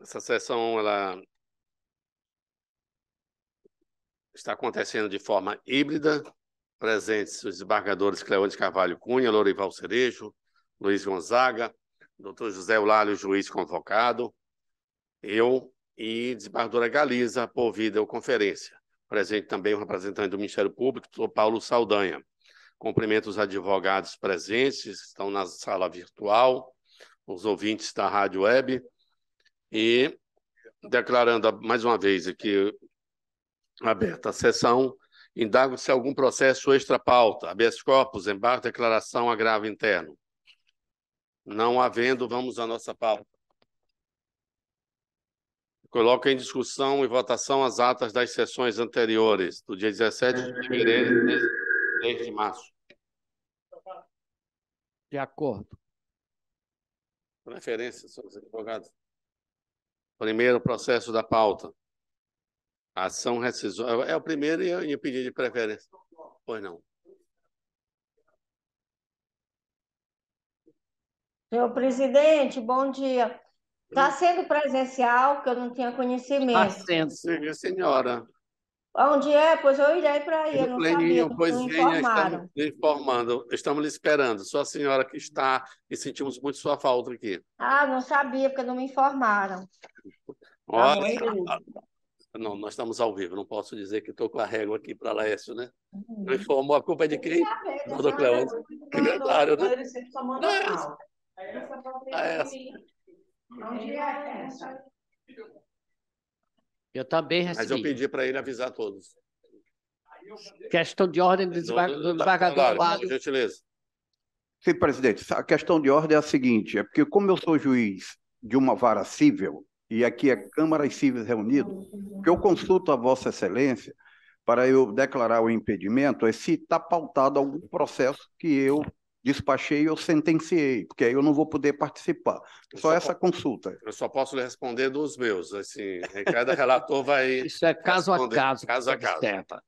Essa sessão ela está acontecendo de forma híbrida. Presentes os desembargadores Cleone Carvalho Cunha, Lorival Cerejo, Luiz Gonzaga, doutor José Eulálio, juiz convocado, eu e desembargadora Galiza, por videoconferência. Presente também o representante do Ministério Público, doutor Paulo Saldanha. Cumprimento os advogados presentes, estão na sala virtual, os ouvintes da Rádio Web, e declarando mais uma vez aqui aberta a sessão, indago se algum processo extra-pauta, habeas corpus, embargo, declaração, agravo interno. Não havendo, vamos à nossa pauta. Coloco em discussão e votação as atas das sessões anteriores, do dia 17 de fevereiro e 3 de março. De acordo. Preferência, senhores advogados. Primeiro processo da pauta. Ação rescisória. É o primeiro e o pedido de preferência. Pois não. Senhor presidente, bom dia. Está sendo presencial, que eu não tinha conhecimento. Está sendo. Sim, senhora. Onde é? Pois eu irei para aí, eu não sabia, Pois não me venha, informaram. estamos lhe informando, estamos lhe esperando. Só a senhora que está e sentimos muito sua falta aqui. Ah, não sabia, porque não me informaram. Olha, Tá não, nós estamos ao vivo, não posso dizer que estou com a régua aqui para Laércio, né? Não informou, a culpa é de quem? Doutor Cleone. Secretário, né? Ele sempre só manda mal. Onde é essa? Eu também Mas eu recebi. pedi para ele avisar todos. Questão de ordem do desembargador. Por gentileza. Sim, presidente. A questão de ordem é a seguinte, é porque como eu sou juiz de uma vara civil, e aqui é Câmara e Cíveis reunidos, que eu consulto a Vossa Excelência para eu declarar o impedimento, é se está pautado algum processo que eu despachei ou sentenciei, porque aí eu não vou poder participar. Só essa consulta. Eu só posso lhe responder dos meus. Assim, cada relator vai... Isso é caso a caso. Caso a caso.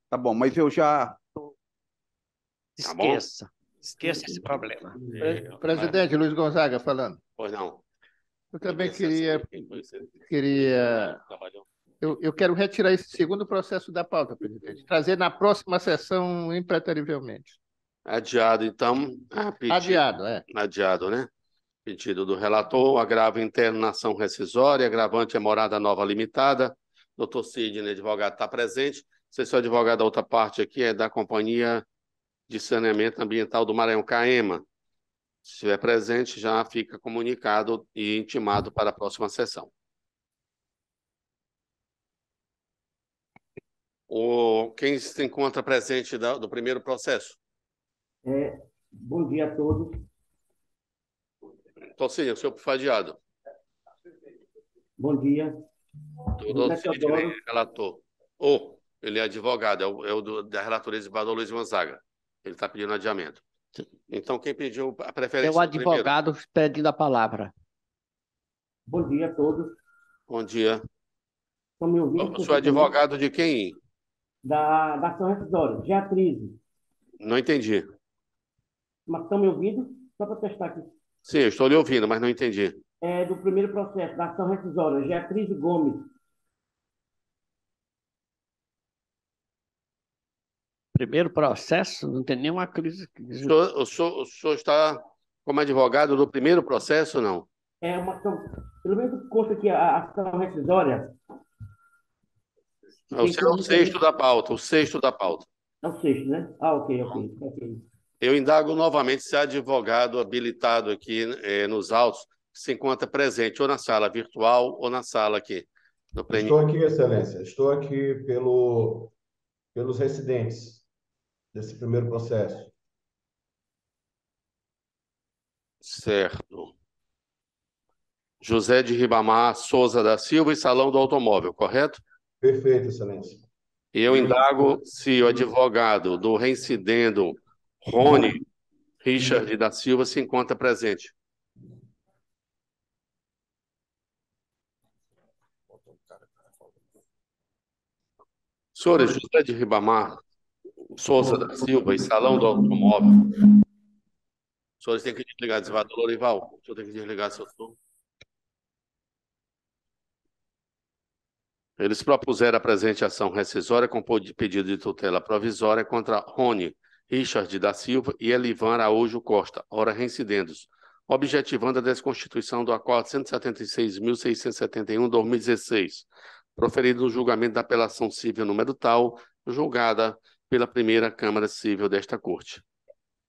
Tá bom, mas eu já... Esqueça. Esqueça esse problema. Presidente, Luiz Gonzaga falando. Pois não. Eu também eu quero retirar esse segundo processo da pauta, presidente. Trazer na próxima sessão impreterivelmente. Adiado, então. Adiado, é. Adiado, né? Pedido do relator, agravo interno na ação rescisória, agravante é morada nova limitada. Doutor Sidney, advogado, está presente. Se seu advogado da outra parte aqui é da Companhia de Saneamento Ambiental do Maranhão, CAEMA. Se estiver presente, já fica comunicado e intimado para a próxima sessão. Quem se encontra presente do primeiro processo? Bom dia a todos. Então, sim, o senhor Fadiado. Bom dia. Doutor Sidney, relator. Ele é advogado, é o da relatoria de Luiz Gonzaga. Ele está pedindo adiamento. Então, quem pediu a preferência? É o advogado pedindo a palavra. Bom dia a todos. Bom dia. Estão me ouvindo? O senhor é advogado de quem? Da ação rescisória, Geatriz. Não entendi. Mas estão me ouvindo? Só para testar aqui. Sim, eu estou lhe ouvindo, mas não entendi. É do primeiro processo, da ação rescisória, Geatriz Gomes. Primeiro processo, não tem nenhuma crise. O senhor está como advogado do primeiro processo, não? É uma ação, pelo menos consta que a ação rescisória... O sexto da pauta, o sexto da pauta. É o sexto, né? Ok. Eu indago novamente se há advogado habilitado aqui nos autos se encontra presente ou na sala virtual ou na sala aqui. Estou aqui, Excelência. Estou aqui pelos residentes desse primeiro processo. Certo. José de Ribamar Souza da Silva e Salão do Automóvel, correto? Perfeito, Excelência. Eu indago se o advogado do reincidendo Rony Richard da Silva se encontra presente. Senhores, José de Ribamar Souza da Silva e Salão do Automóvel. Os senhores têm que desligar, desembargador Lorival. O senhor tem que desligar seu som. Eles propuseram a presente ação rescisória com pedido de tutela provisória contra Rony Richard da Silva e Elivan Araújo Costa, ora reincidentes, objetivando a desconstituição do Acordo 176.671/2016, proferido no julgamento da apelação civil número tal, julgada pela primeira Câmara Civil desta Corte,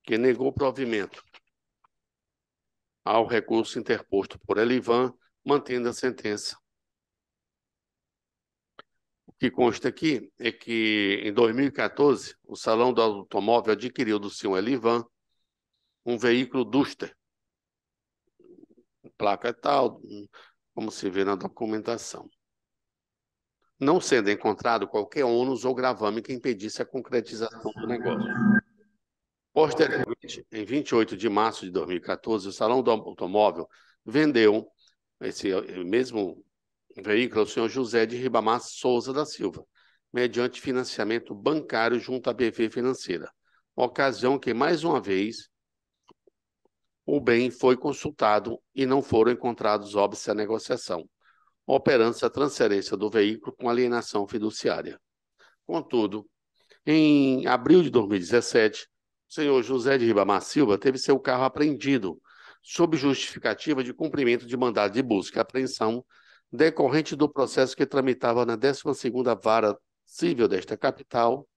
que negou provimento ao recurso interposto por Elivan, mantendo a sentença. O que consta aqui é que, em 2014, o Salão do Automóvel adquiriu do senhor Elivan um veículo Duster, placa tal, como se vê na documentação, não sendo encontrado qualquer ônus ou gravame que impedisse a concretização do negócio. Posteriormente, em 28 de março de 2014, o Salão do Automóvel vendeu esse mesmo veículo ao senhor José de Ribamar Souza da Silva, mediante financiamento bancário junto à BV Financeira, ocasião que, mais uma vez, o bem foi consultado e não foram encontrados óbices à negociação, operando-se a transferência do veículo com alienação fiduciária. Contudo, em abril de 2017, o senhor José de Ribamar Silva teve seu carro apreendido, sob justificativa de cumprimento de mandado de busca e apreensão decorrente do processo que tramitava na 12ª Vara Civil desta capital,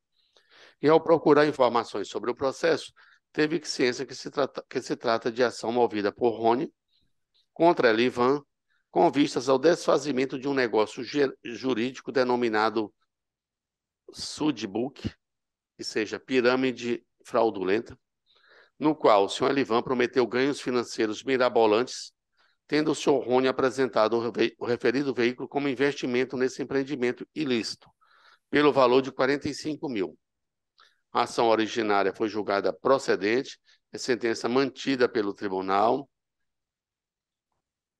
e ao procurar informações sobre o processo, teve ciência que se trata de ação movida por Rony contra Elivan, com vistas ao desfazimento de um negócio jurídico denominado Sudbook, que seja pirâmide fraudulenta, no qual o senhor Elivan prometeu ganhos financeiros mirabolantes, tendo o senhor Rony apresentado o referido veículo como investimento nesse empreendimento ilícito, pelo valor de 45 mil. A ação originária foi julgada procedente, a sentença mantida pelo tribunal,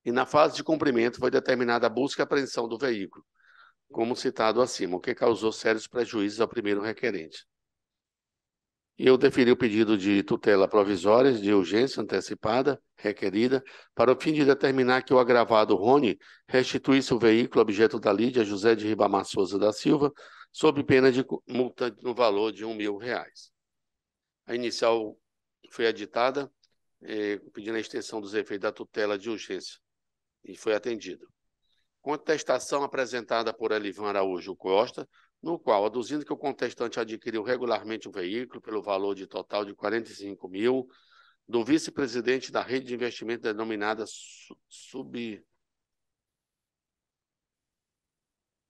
e na fase de cumprimento foi determinada a busca e apreensão do veículo, como citado acima, o que causou sérios prejuízos ao primeiro requerente. E eu deferi o pedido de tutela provisória de urgência antecipada, requerida, para o fim de determinar que o agravado Rony restituísse o veículo objeto da lide a José de Ribamar Souza da Silva, sob pena de multa no valor de R$1.000. A inicial foi editada, pedindo a extensão dos efeitos da tutela de urgência, e foi atendido. Contestação apresentada por Elivan Araújo Costa, no qual, aduzindo que o contestante adquiriu regularmente o veículo pelo valor de total de 45 mil, do vice-presidente da rede de investimento denominada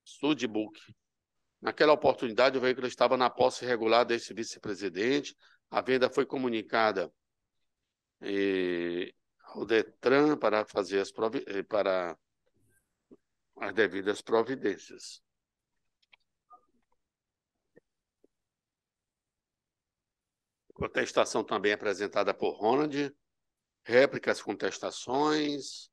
Sudbook. Naquela oportunidade, o veículo estava na posse regular deste vice-presidente, a venda foi comunicada ao Detran para fazer as devidas providências. Contestação também apresentada por Ronald, réplicas, contestações,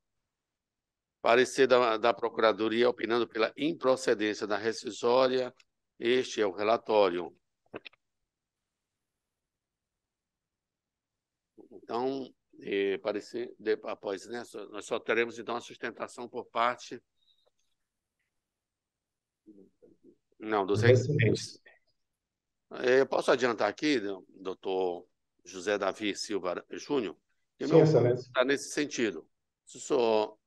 parecer da Procuradoria opinando pela improcedência da rescisória. Este é o relatório. Então, após, né, nós só teremos, então, a sustentação por parte dos requerentes. Eu posso adiantar aqui, doutor José Davi Silva Júnior, que Sim, excelência. está nesse sentido. Se o senhor,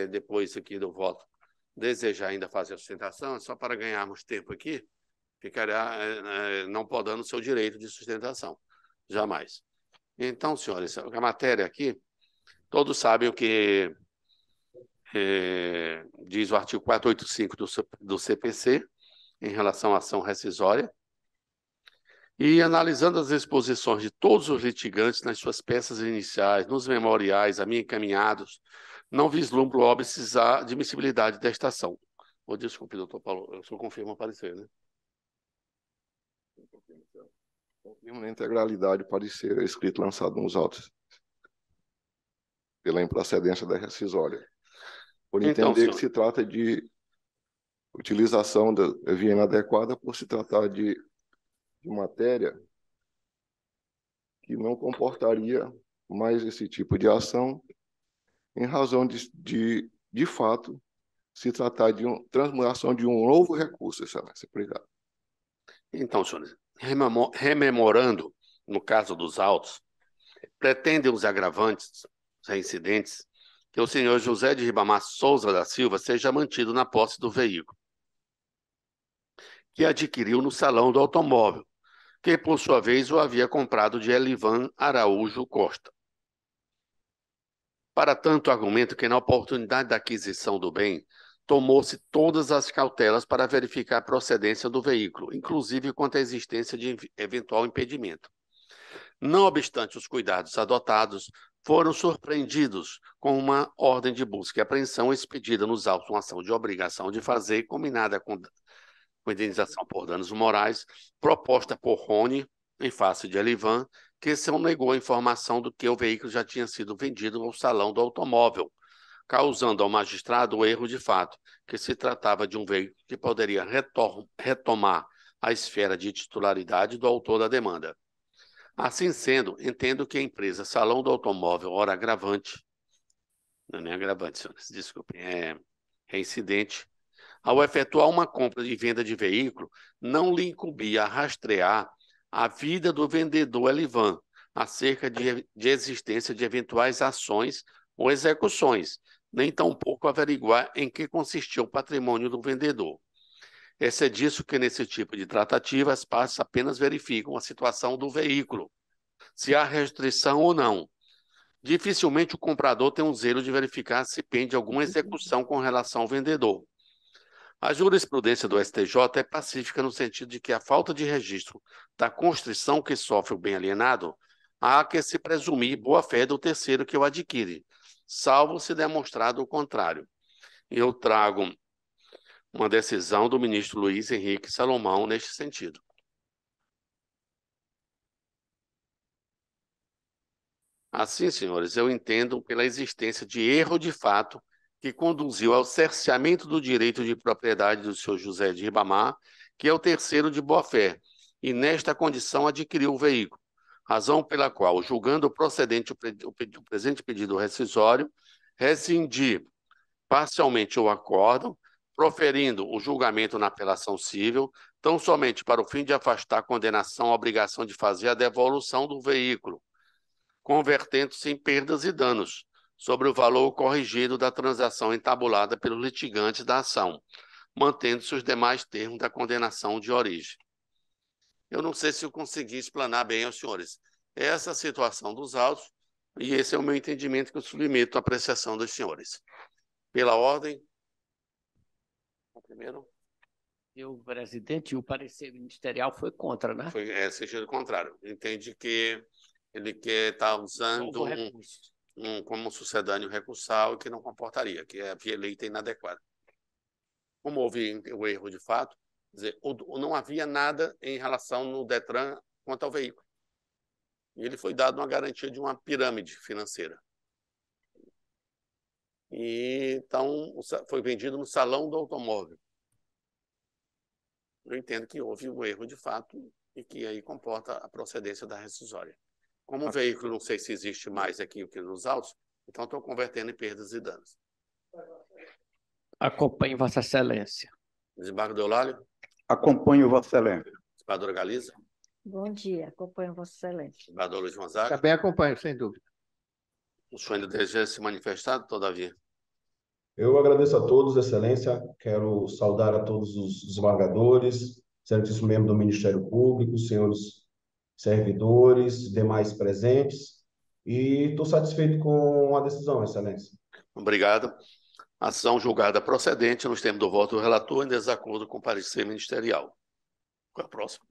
depois aqui do voto, desejar ainda fazer a sustentação, é só para ganharmos tempo aqui, ficará não podando o seu direito de sustentação. Jamais. Então, senhores, a matéria aqui, todos sabem o que diz o artigo 485 do CPC, em relação à ação rescisória, e analisando as exposições de todos os litigantes nas suas peças iniciais, nos memoriais a mim encaminhados, não vislumbro óbices à admissibilidade desta ação. Desculpe, doutor Paulo, eu só confirmo o parecer, né? Confirmo na integralidade o parecer escrito lançado nos autos pela improcedência da rescisória, por entender que se trata de utilização da via inadequada por se tratar de matéria que não comportaria mais esse tipo de ação, em razão de fato, se tratar de transmutação de um novo recurso, Excelência. Obrigado. Então, senhores, rememorando, no caso dos autos, pretendem os agravantes, os reincidentes, que o senhor José de Ribamar Souza da Silva seja mantido na posse do veículo, que adquiriu no salão do automóvel, que, por sua vez, o havia comprado de Elivan Araújo Costa. Para tanto, argumento que, na oportunidade da aquisição do bem, tomou-se todas as cautelas para verificar a procedência do veículo, inclusive quanto à existência de eventual impedimento. Não obstante os cuidados adotados, foram surpreendidos com uma ordem de busca e apreensão expedida nos autos, uma ação de obrigação de fazer, combinada com indenização por danos morais, proposta por Rony, em face de Elivan, que se negou a informação do que o veículo já tinha sido vendido ao salão do automóvel, causando ao magistrado o erro de fato, que se tratava de um veículo que poderia retomar a esfera de titularidade do autor da demanda. Assim sendo, entendo que a empresa Salão do Automóvel, ora agravante, não é nem agravante, senhores, desculpem, é reincidente, ao efetuar uma compra e venda de veículo, não lhe incumbia a rastrear a vida do vendedor Elivan, acerca de existência de eventuais ações ou execuções, nem tampouco averiguar em que consistia o patrimônio do vendedor. É disso que, nesse tipo de tratativa, as partes apenas verificam a situação do veículo, se há restrição ou não. Dificilmente o comprador tem um zelo de verificar se pende alguma execução com relação ao vendedor. A jurisprudência do STJ é pacífica no sentido de que a falta de registro da constrição que sofre o bem alienado, há que se presumir boa-fé do terceiro que o adquire, salvo se demonstrado o contrário. Eu trago uma decisão do ministro Luiz Henrique Salomão neste sentido. Assim, senhores, eu entendo pela existência de erro de fato que conduziu ao cerceamento do direito de propriedade do senhor José de Ribamar, que é o terceiro de boa-fé, e nesta condição adquiriu o veículo, razão pela qual, julgando procedente o presente pedido rescisório, rescindi parcialmente o acórdão, proferindo o julgamento na apelação cível, tão somente para o fim de afastar a condenação à obrigação de fazer a devolução do veículo, convertendo-se em perdas e danos, sobre o valor corrigido da transação entabulada pelos litigantes da ação, mantendo-se os demais termos da condenação de origem. Eu não sei se eu consegui explanar bem aos senhores essa situação dos autos, e esse é o meu entendimento que eu submeto à apreciação dos senhores. Pela ordem. Primeiro. O presidente, o parecer ministerial foi contra, né? Foi sentido contrário. Entende que ele quer estar usando como sucedâneo recursal que não comportaria, que é via eleita inadequada. Como houve o erro de fato, quer dizer, não havia nada em relação no Detran quanto ao veículo. E ele foi dado uma garantia de uma pirâmide financeira. E então foi vendido no salão do automóvel. Eu entendo que houve um erro de fato e que aí comporta a procedência da rescisória. Como o veículo não sei se existe mais aqui do que nos autos, então estou convertendo em perdas e danos. Acompanhe Vossa Excelência. Desembargador Eulálio. Acompanho Vossa Excelência. Desembargadora Galiza. Bom dia, acompanho Vossa Excelência. Desembargador Luiz Gonzaga. Também acompanho, sem dúvida. O senhor ainda deseja se manifestar, todavia? Eu agradeço a todos, Excelência. Quero saudar a todos os desembargadores, excelentíssimo membro do Ministério Público, senhores servidores, demais presentes, e estou satisfeito com a decisão, Excelência. Obrigado. Ação julgada procedente nos termos do voto do relator em desacordo com o parecer ministerial. Qual é a próxima?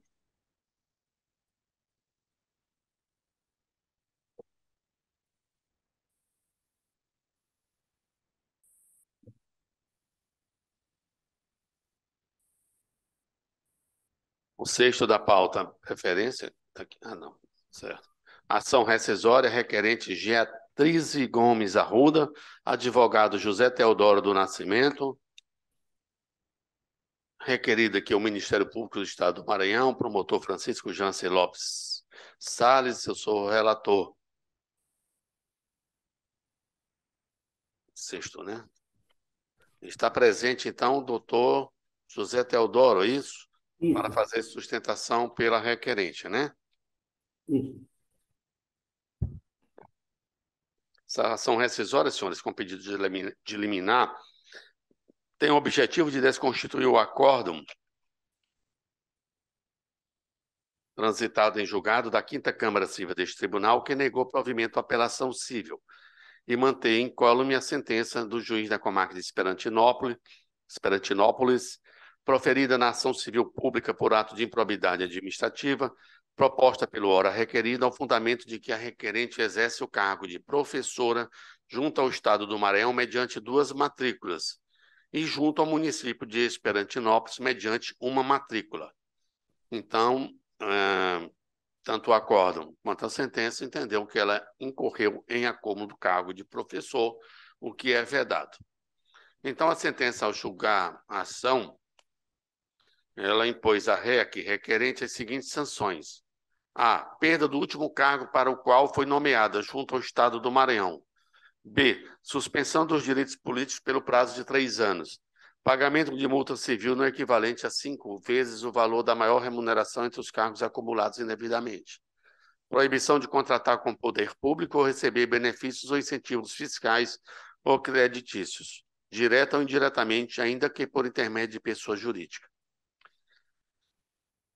O sexto da pauta, referência? Aqui. Ah, não. Certo. Ação rescisória requerente Geatrize Gomes Arruda, advogado José Teodoro do Nascimento. Requerido aqui o Ministério Público do Estado do Maranhão, promotor Francisco Jansen Lopes Salles, eu sou o relator. Sexto, né? Está presente, então, o doutor José Teodoro, é isso? Isso, Para fazer sustentação pela requerente, né? isso. Essa ação rescisória, senhores, com pedido de liminar, tem o objetivo de desconstituir o acórdão transitado em julgado da 5ª Câmara Civil deste Tribunal, que negou provimento à apelação civil, e manter incólume a sentença do juiz da comarca de Esperantinópolis, proferida na ação civil pública por ato de improbidade administrativa, proposta pelo ora requerido, ao fundamento de que a requerente exerce o cargo de professora junto ao Estado do Maranhão mediante 2 matrículas e junto ao município de Esperantinópolis mediante 1 matrícula. Então, tanto o acórdão quanto a sentença entendeu que ela incorreu em acúmulo do cargo de professor, o que é vedado. Então, a sentença, ao julgar a ação, ela impôs à REC requerente as seguintes sanções: A. Perda do último cargo para o qual foi nomeada junto ao Estado do Maranhão. B. Suspensão dos direitos políticos pelo prazo de 3 anos. Pagamento de multa civil no equivalente a 5 vezes o valor da maior remuneração entre os cargos acumulados indevidamente. Proibição de contratar com o poder público ou receber benefícios ou incentivos fiscais ou creditícios, direta ou indiretamente, ainda que por intermédio de pessoa jurídica.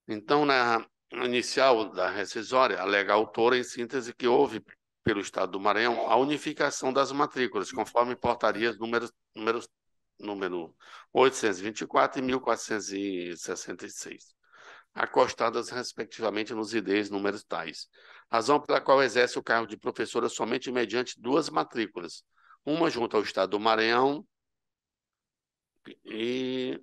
Então, na inicial da rescisória, alega a autora, em síntese, que houve, pelo Estado do Maranhão, a unificação das matrículas, conforme portarias número 824 e 1466, acostadas, respectivamente, nos IDs números tais. Razão pela qual exerce o cargo de professora somente mediante 2 matrículas, uma junto ao Estado do Maranhão e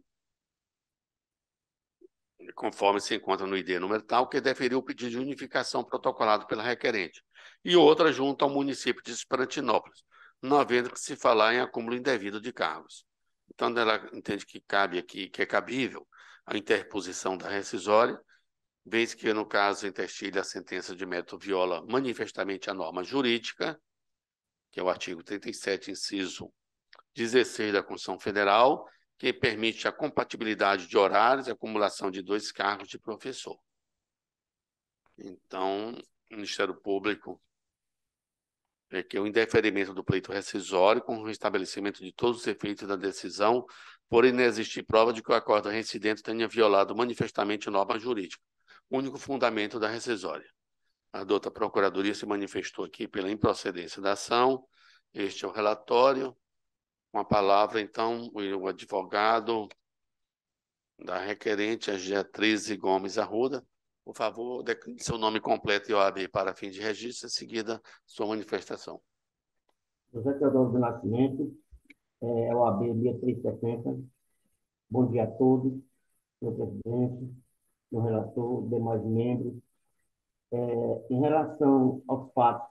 conforme se encontra no ID número tal, que deferiu o pedido de unificação protocolado pela requerente, e outra junto ao município de Esperantinópolis, não havendo que se falar em acúmulo indevido de cargos. Então, ela entende que cabe aqui, que é cabível a interposição da rescisória, vez que, no caso, intestilha a sentença de mérito viola manifestamente a norma jurídica, que é o artigo 37, inciso 16 da Constituição Federal, que permite a compatibilidade de horários e acumulação de 2 cargos de professor. Então, o Ministério Público requer o indeferimento do pleito rescisório com o restabelecimento de todos os efeitos da decisão, por inexistir prova de que o acordo reincidente tenha violado manifestamente norma jurídica, único fundamento da rescisória. A douta Procuradoria se manifestou aqui pela improcedência da ação. Este é o relatório. Com a palavra, então, o advogado da requerente, a Geatrize Gomes Arruda. Por favor, declare seu nome completo e OAB para fim de registro, em seguida, sua manifestação. José Teodoro do Nascimento, OAB 6370. Bom dia a todos, senhor presidente, senhor relator, demais membros. Em relação aos fatos,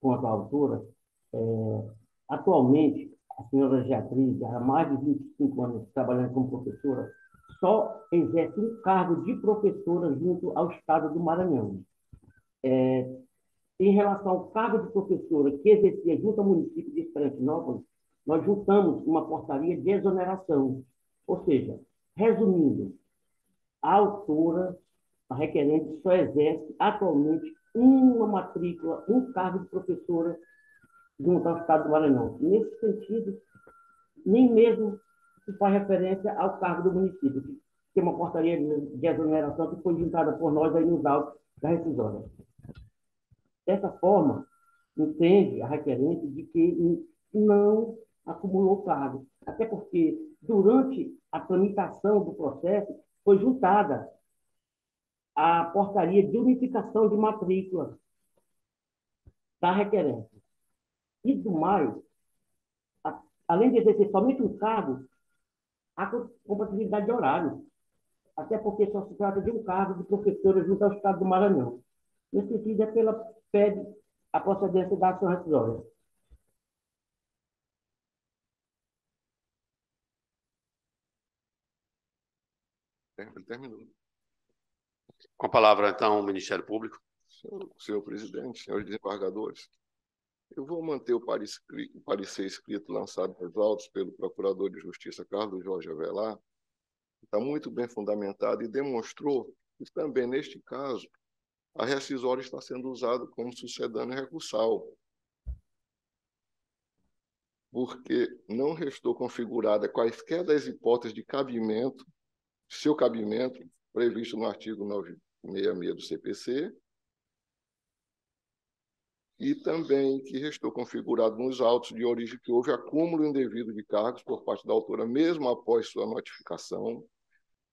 quanto à altura, atualmente, a senhora Geatriz, há mais de 25 anos trabalhando como professora, só exerce um cargo de professora junto ao Estado do Maranhão. Em relação ao cargo de professora que exercia junto ao município de Esperantinópolis, nós juntamos uma portaria de exoneração. Ou seja, resumindo, a autora, a requerente, só exerce atualmente uma matrícula, um cargo de professora junto ao Estado do Maranhão. Nesse sentido, nem mesmo se faz referência ao cargo do município, que é uma portaria de exoneração que foi juntada por nós aí nos autos da rescisória. Dessa forma, entende a requerente de que não acumulou cargo, até porque, durante a tramitação do processo, foi juntada a portaria de unificação de matrícula da requerente. E do mais, além de exercer somente um cargo, há compatibilidade de horário, até porque só se trata de um cargo de professora junto ao Estado do Maranhão. Nesse sentido, pede a procedência da ação rescisória. Terminou. Com a palavra, então, o Ministério Público. Senhor presidente, senhores desembargadores, Eu vou manter o parecer escrito lançado nos autos pelo Procurador de Justiça Carlos Jorge Avelar, que está muito bem fundamentado e demonstrou que também, neste caso, a rescisória está sendo usada como sucedâneo recursal, porque não restou configurada quaisquer das hipóteses de cabimento, seu cabimento, previsto no artigo 966 do CPC, e também que restou configurado nos autos de origem que houve acúmulo indevido de cargos por parte da autora, mesmo após sua notificação.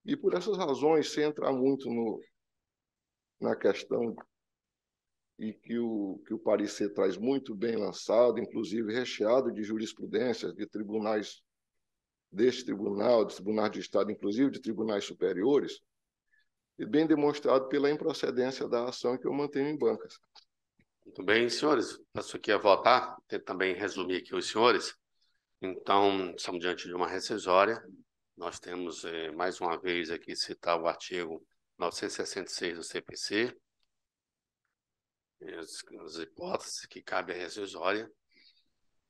E por essas razões, sem entrar muito na questão e que o parecer traz muito bem lançado, inclusive recheado de jurisprudências de tribunais deste tribunal, de tribunais de Estado, inclusive de tribunais superiores, e bem demonstrado pela improcedência da ação que eu mantenho em bancas. Muito bem, senhores. Passo aqui a votar. Tento também resumir aqui os senhores. Então, estamos diante de uma rescisória. Nós temos, mais uma vez, aqui citar o artigo 966 do CPC, as hipóteses que cabe à rescisória.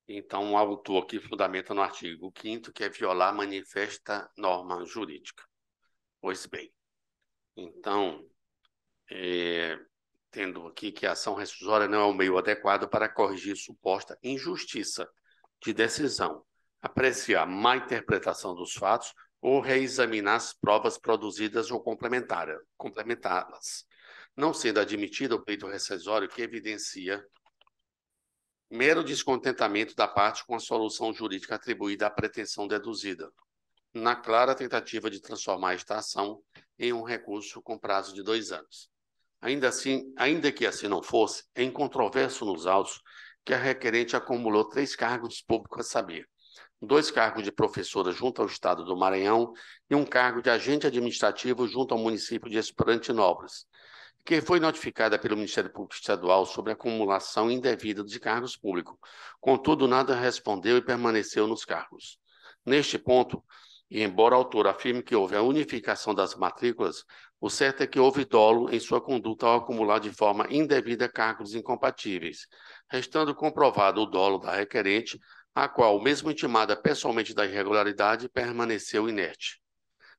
Então, o autor aqui fundamenta no artigo 5º, que é violar manifesta norma jurídica. Pois bem, então, tendo aqui que a ação rescisória não é o meio adequado para corrigir suposta injustiça de decisão, apreciar má interpretação dos fatos ou reexaminar as provas produzidas ou complementá-las, não sendo admitido o pleito rescisório que evidencia mero descontentamento da parte com a solução jurídica atribuída à pretensão deduzida, na clara tentativa de transformar esta ação em um recurso com prazo de 2 anos. Ainda que assim não fosse, é incontroverso nos autos que a requerente acumulou 3 cargos públicos a saber: 2 cargos de professora junto ao Estado do Maranhão e 1 cargo de agente administrativo junto ao município de Esperantinópolis, que foi notificada pelo Ministério Público Estadual sobre a acumulação indevida de cargos públicos. Contudo, nada respondeu e permaneceu nos cargos. Neste ponto, e embora a autora afirme que houve a unificação das matrículas, o certo é que houve dolo em sua conduta ao acumular de forma indevida cargos incompatíveis, restando comprovado o dolo da requerente, a qual, mesmo intimada pessoalmente da irregularidade, permaneceu inerte.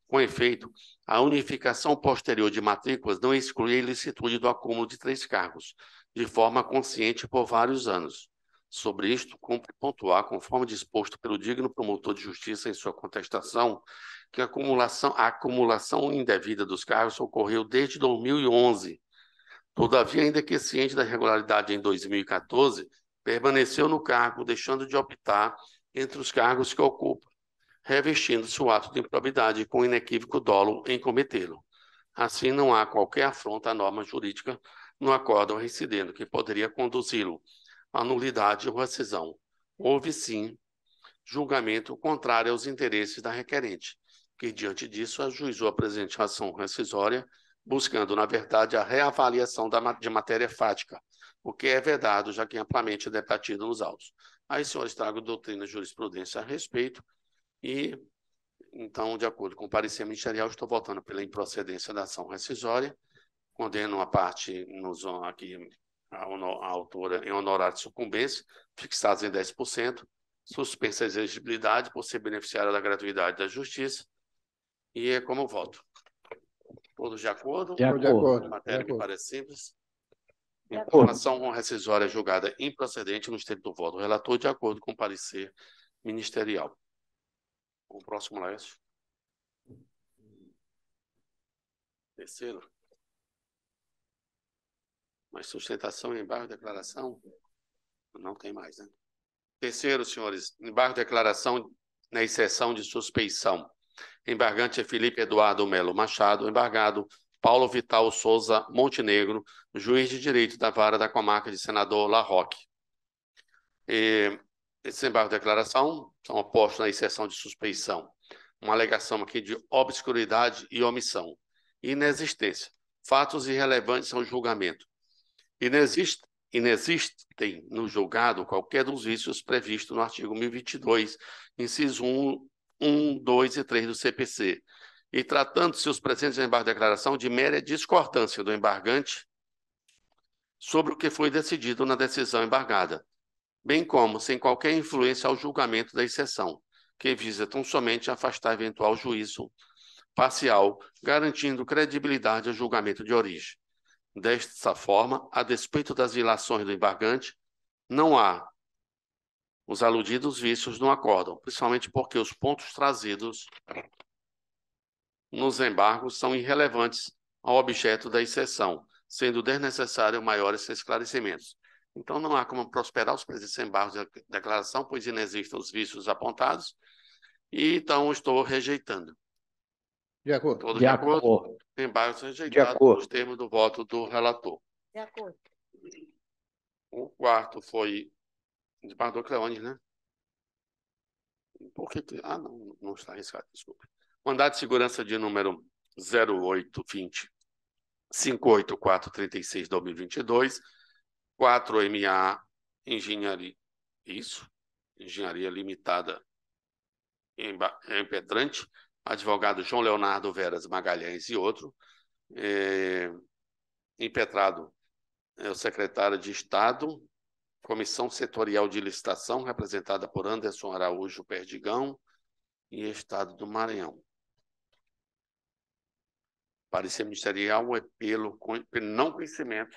Com efeito, a unificação posterior de matrículas não exclui a ilicitude do acúmulo de 3 cargos, de forma consciente por vários anos. Sobre isto, cumpre pontuar, conforme disposto pelo digno promotor de justiça em sua contestação, que a acumulação indevida dos cargos ocorreu desde 2011. Todavia, ainda que ciente da irregularidade em 2014, permaneceu no cargo, deixando de optar entre os cargos que ocupa, revestindo-se o ato de improbidade com inequívoco dolo em cometê-lo. Assim, não há qualquer afronta à norma jurídica no acórdão reincidendo que poderia conduzi-lo à nulidade ou rescisão. Houve, sim, julgamento contrário aos interesses da requerente, que, diante disso, ajuizou a presente ação rescisória, buscando, na verdade, a reavaliação de matéria fática, o que é vedado, já que é amplamente debatido nos autos. Aí, senhores, trago doutrina e jurisprudência a respeito, e, então, de acordo com o parecer ministerial, estou votando pela improcedência da ação rescisória, condeno a parte, aqui, a autora em honorário de sucumbência, fixados em 10%, suspensa a exigibilidade por ser beneficiária da gratuidade da justiça, e é como voto. Todos de acordo? De acordo. Matéria que parece simples. Em relação à rescisória julgada improcedente no estrito do voto, o relator de acordo com o parecer ministerial. O próximo, Laércio. Terceiro. Mas sustentação, embargo, declaração? Não tem mais, né? Terceiro, senhores, embargo, declaração na exceção de suspeição. Embargante é Felipe Eduardo Melo Machado, embargado Paulo Vital Souza Montenegro, juiz de direito da vara da comarca de Senador La Roque. Esse embargo de declaração são opostos na exceção de suspeição. Uma alegação aqui de obscuridade e omissão. Inexistência. Fatos irrelevantes ao julgamento. Inexistem no julgado qualquer dos vícios previstos no artigo 1022, inciso 1, 2 e 3 do CPC. E tratando-se os presentes embargos de declaração de mera discordância do embargante sobre o que foi decidido na decisão embargada, bem como sem qualquer influência ao julgamento da exceção, que visa tão somente afastar eventual juízo parcial, garantindo credibilidade ao julgamento de origem. Desta forma, a despeito das ilações do embargante, não há os aludidos vícios no acórdão, principalmente porque os pontos trazidos nos embargos são irrelevantes ao objeto da exceção, sendo desnecessário maiores esclarecimentos. Então, não há como prosperar os presentes embargos de declaração, pois inexistem os vícios apontados, e então estou rejeitando. De acordo. Todos de acordo? Embargos rejeitados nos termos do voto do relator. De acordo. O quarto foi desembargador Cleone, né? Por que? Ah, não está arriscado, desculpe. Mandado de segurança de número 0820 58436/2022, 4MA Engenharia, isso, Engenharia Limitada impetrante, advogado João Leonardo Veras Magalhães e outro, impetrado é o secretário de Estado, Comissão Setorial de Licitação, representada por Anderson Araújo Perdigão e Estado do Maranhão. Parecer ministerial é pelo não conhecimento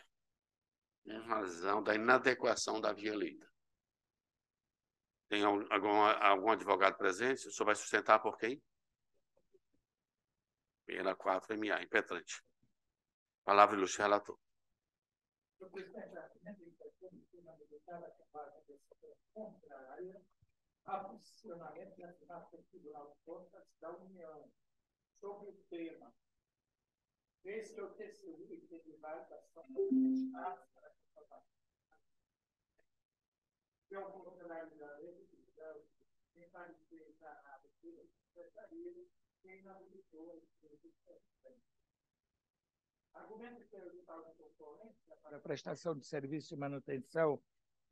em razão da inadequação da via eleita. Tem algum advogado presente? O senhor vai sustentar por quem? Pela 4MA, impetrante. Palavra ilustre, relator. A funcionamento do Tribunal de Contas da União sobre o tema. Esse é o terceiro que teve várias ações. Tem alguma penalidade quem parecer na abertura da secretaria, quem não habilitou argumento que eu estava para a prestação de serviço de manutenção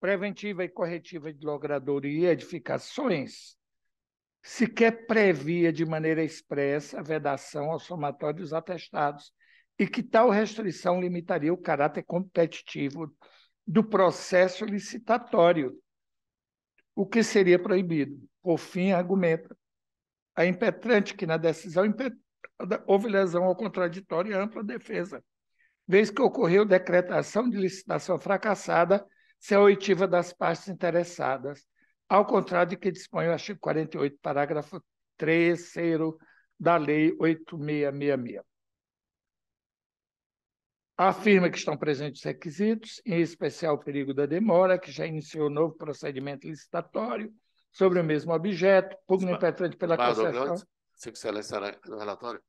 preventiva e corretiva de logradoria e edificações, sequer previa de maneira expressa a vedação ao somatório dos atestados e que tal restrição limitaria o caráter competitivo do processo licitatório, o que seria proibido. Por fim, argumenta a impetrante que na decisão impetrada houve lesão ao contraditório e ampla defesa, vez que ocorreu decretação de licitação fracassada sem a oitiva das partes interessadas, ao contrário de que dispõe o artigo 48, parágrafo 3º da Lei 8666. Afirma que estão presentes os requisitos, em especial o perigo da demora, que já iniciou novo procedimento licitatório sobre o mesmo objeto, pugna impetrante pela concessão. Se excelência do relatório,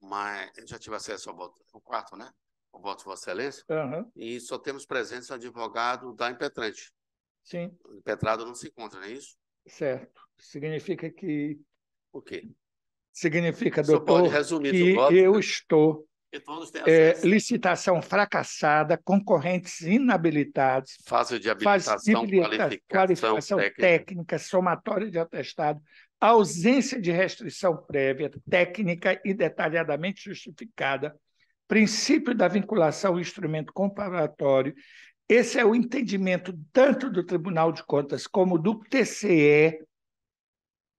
mas eu já tive acesso ao voto, o quarto, né? O voto de Vossa Excelência, e só temos presente o advogado da impetrante. Sim. O impetrado não se encontra, não é isso? Certo. Significa que... O quê? Significa, o senhor doutor, pode resumir que voto, eu né? estou... licitação fracassada, concorrentes inabilitados, fase de habilitação, qualificação técnica, somatório de atestado, ausência de restrição prévia, técnica e detalhadamente justificada, princípio da vinculação ao instrumento comparatório. Esse é o entendimento tanto do Tribunal de Contas como do TCE,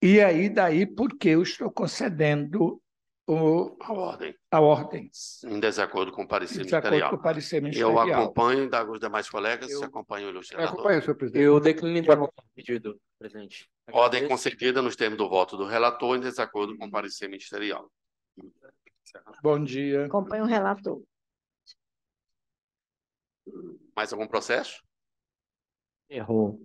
e aí daí porque eu estou concedendo a ordem. Em desacordo com o parecer ministerial. Eu acompanho, os demais colegas, se acompanham o ilustrador. Acompanho, senhor presidente. Eu declino o pedido, presidente. Ordem concedida nos termos do voto do relator, em desacordo com o parecer ministerial. Bom dia. Acompanho o relator. Mais algum processo? Errou.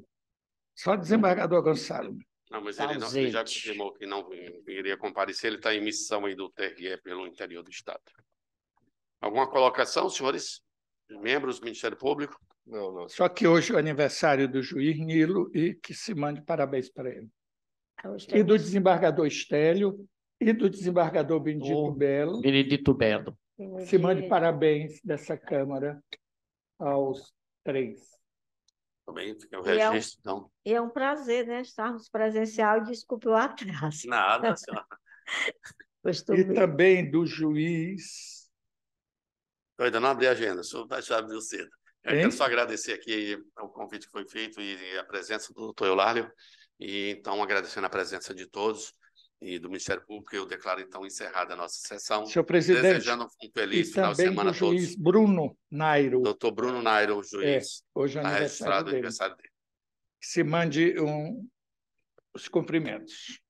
Só desembargador Gonçalo. Não, mas ele já confirmou que não iria comparecer, ele está em missão aí do TRE pelo interior do Estado. Alguma colocação, senhores? Membros do Ministério Público? Não. Só que hoje é o aniversário do juiz Nilo e que se mande parabéns para ele. E do desembargador Estélio e do desembargador Benedito Belo. Benedito Belo. Se mande parabéns dessa Câmara aos três. Também fica o registro, então. E é um prazer, né, estarmos presencial. Desculpe o atraso. Nada, senhora. E também do juiz... Eu ainda não abri a agenda, o senhor já abriu cedo. Eu quero só agradecer aqui o convite que foi feito e a presença do doutor Eulálio. E, então, agradecendo a presença de todos e do Ministério Público, eu declaro, então, encerrada a nossa sessão. Senhor presidente, desejando um feliz final de semana a todos. Juiz Bruno Nairo. Doutor Bruno Nairo, juiz. Hoje é Está aniversário registrado o dele. aniversário dele. Que se mande os cumprimentos.